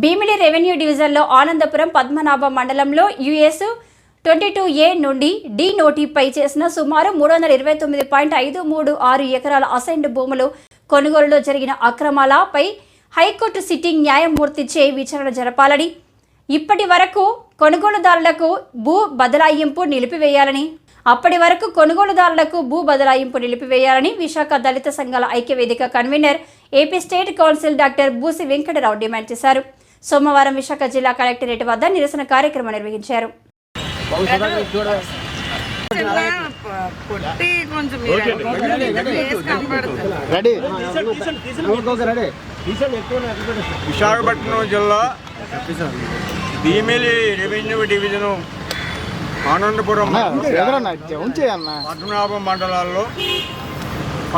Bheemili revenue డివిజన్లో ఆనందపురం పద్మనాభ మండలంలో US 22A నుండి డి నోటిఫై చేసిన సుమారు 329.536 ఎకరాల అసైన్డ్ భూములు కొనుగోలులో జరిగిన అక్రమాలపై హైకోర్టు సిట్టింగ్ న్యాయమూర్తిచే విచారణ జరపాలని, ఇప్పటి వరకు కొనుగోలుదారులకు భూ బదలాయింపు నిలిపివేయాలని విశాఖ దళిత సంఘాల ఐక్యవేదిక convener AP state council doctor Busi Venkatarao demand చేశారు. సోమవారం విశాఖ జిల్లా కలెక్టరేట్ వద్ద నిరసన కార్యక్రమం నిర్వహించారు. విశాఖపట్నం జిల్లా భీమిలి రెవెన్యూ డివిజను ఆనందపురం పద్మనాభం మండలాల్లో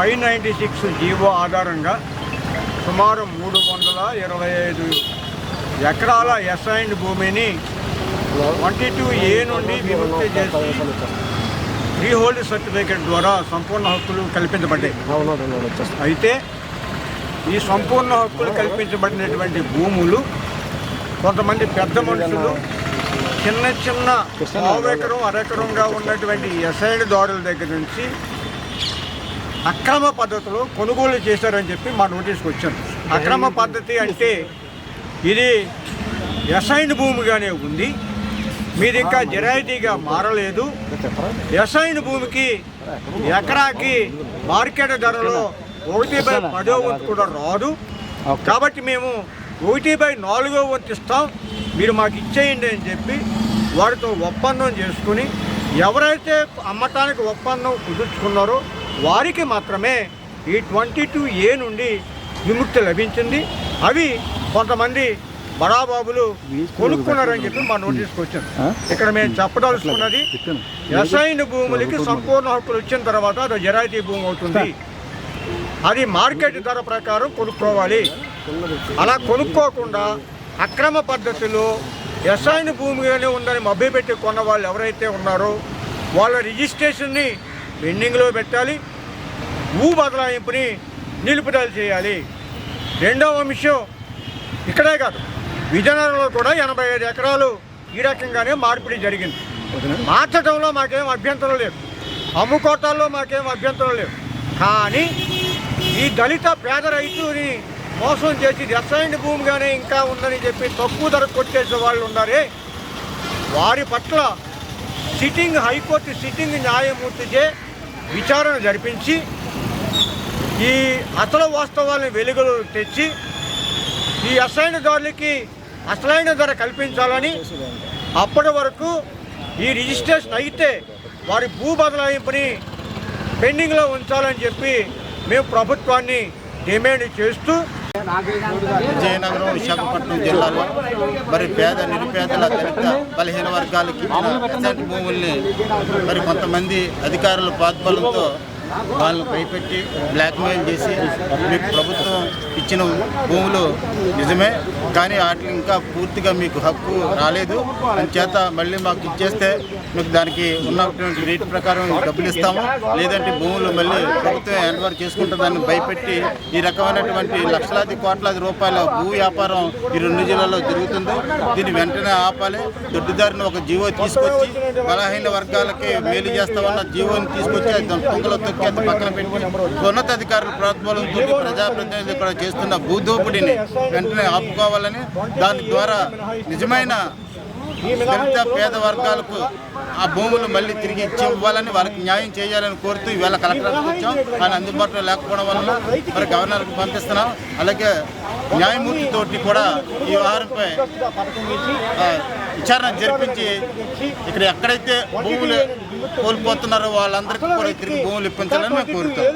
596 జీవో ఆధారంగా సుమారు 325 ఎకరాల అసైన్డ్ భూమిని 22A నుండి విముక్తి చేసి ఫ్రీ హోల్డ్ సర్టిఫికేట్ ద్వారా సంపూర్ణ హక్కులు కల్పించబడ్డాయి. అయితే ఈ సంపూర్ణ హక్కులు కల్పించబడినటువంటి భూములు కొంతమంది పెద్ద మనుషులు చిన్న చిన్న ఎకరం అరెకరంగా ఉన్నటువంటి అసైన్డ్ దారుల దగ్గర నుంచి అక్రమ పద్ధతిలో కొనుగోలు చేశారని చెప్పి మా నోటీస్కి వచ్చాను. అక్రమ పద్ధతి అంటే ఇది అసైన్డ్ భూమిగానే ఉంది, మీరు ఇంకా జరాయితీగా మారలేదు. అసైన్డ్ భూమికి ఎకరాకి మార్కెట్ ధరలో 1/10 కూడా రాదు. కాబట్టి మేము 1/4 ఇస్తాం, మీరు మాకు ఇచ్చేయండి అని చెప్పి వారితో ఒప్పందం చేసుకుని ఎవరైతే అమ్మటానికి ఒప్పందం కుదుర్చుకున్నారో వారికి మాత్రమే ఈ 22A నుండి విముక్తి లభించింది. అవి కొంతమంది బడాబాబులు కొనుక్కున్నారని చెప్పి మా నోటీస్కి వచ్చాను. ఇక్కడ మేము చెప్పదలుచుకున్నది, అసైన్డ్ భూములకి సంపూర్ణ హక్కులు వచ్చిన తర్వాత అది జరాయితీ భూమి అవుతుంది. అది మార్కెట్ ధర ప్రకారం కొనుక్కోవాలి. అలా కొనుక్కోకుండా అక్రమ పద్ధతిలో అసైన్డ్ భూమిగానే ఉందని మభ్యపెట్టి కొన్న వాళ్ళు ఎవరైతే ఉన్నారో వాళ్ళ రిజిస్ట్రేషన్ని పెండింగ్లో పెట్టాలి, భూ బదలాయింపుని నిలుపుదల చేయాలి. రెండవ విషయం, ఇక్కడే కాదు విజయనగరంలో కూడా 85 ఎకరాలు ఈ రకంగానే మార్పిడి జరిగింది. మార్చడంలో మాకేం అభ్యంతరం లేదు, అమ్ముకోటాల్లో మాకేం అభ్యంతరం లేదు. కానీ ఈ దళిత పేద రైతుని మోసం చేసి అసైన్డ్ భూమిగానే ఇంకా ఉందని చెప్పి తక్కువ ధర కొట్టేసే వాళ్ళు ఉన్నారే, వారి పట్ల హైకోర్టు సిట్టింగ్ న్యాయమూర్తిచే విచారణ జరిపించి ఈ అసలు వాస్తవాలను వెలుగులో తెచ్చి ఈ అసైన్డ్ దారులకి అసలైన ధర కల్పించాలని, అప్పటి వరకు ఈ రిజిస్ట్రేషన్ అయితే వారి భూ బదలాయింపుని పెండింగ్లో ఉంచాలని చెప్పి మేము ప్రభుత్వాన్ని డిమాండ్ చేస్తూ విజయనగరం విశాఖపట్నం జిల్లాలో మరి పేద నిరుపేదల దళిత బలహీన వర్గాలకి అసైన్డ్ భూముల్ని మరి కొంతమంది అధికారుల పాత్బలంతో వాళ్ళని భయపెట్టి బ్లాక్మెయిల్ చేసి మీకు ప్రభుత్వం ఇచ్చిన భూములు నిజమే, కానీ వాటిని ఇంకా పూర్తిగా మీకు హక్కు రాలేదు అని చేత మళ్ళీ మాకు ఇచ్చేస్తే మీకు దానికి ఉన్నటువంటి రేటు ప్రకారం డబ్బులు ఇస్తాము, లేదంటే భూములు మళ్ళీ ప్రభుత్వం హ్యాండ్ ఓవర్ చేసుకుంటుందని భయపెట్టి ఈ రకమైనటువంటి లక్షలాది కోట్లాది రూపాయల భూ వ్యాపారం ఈ 2 జిల్లాల్లో జరుగుతుంది. దీన్ని వెంటనే ఆపాలి. దొడ్డిదారిని ఒక జీవో తీసుకొచ్చి బలహీన వర్గాలకి మేలు చేస్తామన్న జీవోని తీసుకొచ్చి అది పొంగలో తొక్కి అది పక్కన పెట్టి ఉన్నతాధికారుల ప్రోత్సాహంతో ప్రజాప్రతినిధులు కూడా చేస్తున్న భూదోపిడిని వెంటనే ఆపుకోవాలని, దాని ద్వారా నిజమైన దళిత పేద వర్గాలకు ఆ భూములు మళ్ళీ తిరిగి ఇచ్చి ఇవ్వాలని, వాళ్ళకి న్యాయం చేయాలని కోరుతూ ఈవేళ కలెక్టర్కి వచ్చాం. ఆయన అందుబాటులో లేకపోవడం వలన మరి గవర్నర్కి పంపిస్తున్నాం. అలాగే న్యాయమూర్తితోటి కూడా ఈ వ్యవహారంపై విచారణ జరిపించి ఇక్కడ ఎక్కడైతే భూములు కోల్పోతున్నారో వాళ్ళందరికీ కూడా తిరిగి భూములు ఇప్పించాలని మేము కోరుతాం.